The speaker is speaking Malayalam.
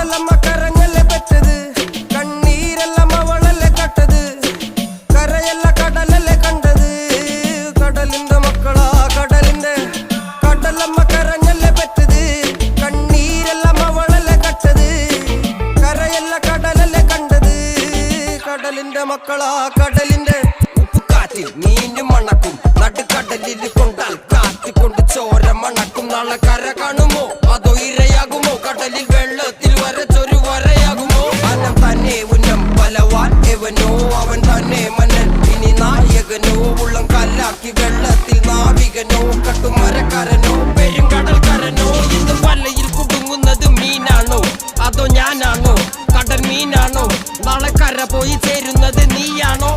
കടലമ്മ കരഞ്ഞല്ലേ പെറ്റത് കണ്ണീരെല്ലാം അവളല്ലേ കട്ടത് കരയല്ല കടലല്ലേ കണ്ടത് കടലിന്റെ മക്കളാ കടലിന്റെ കടലമ്മ കരഞ്ഞല്ലേ പെറ്റത് കണ്ണീരെല്ലാം അവളല്ലേ കട്ടത് കരയല്ല കടലല്ലേ കണ്ടത് കടലിന്റെ മക്കളാ കടലിന്റെ ഉപ്പുകാറ്റിൽ മീനും മണക്കും നടുക്കടലിൽ കൊണ്ടാൽ കാറ്റിക്കൊണ്ട് ചോര മണക്കും നാളെ കര കാണുമോ അതോ ഇരയാകുമോ കടലിൽ വെള്ളത്തിൽ വരച്ചൊരു വരയാകുമോ അനം തന്നെ ഉന്നം ബലവാൻ എവനോ അവൻ തന്നെ മന്നൻ ഇനി നായകനോ ഉള്ളം കല്ലാക്കി വെള്ളത്തിൽ നാവികനോ കട്ടുമരക്കാരനോ പെരുങ്കടൽക്കാരനോ ഇന്ന് വലയിൽ കുടുങ്ങുന്നത് മീനാണോ അതോ ഞാനാണോ കടൽ മീനാണോ നാളെ കര പോയി ചേരുന്നത് നീയാണോ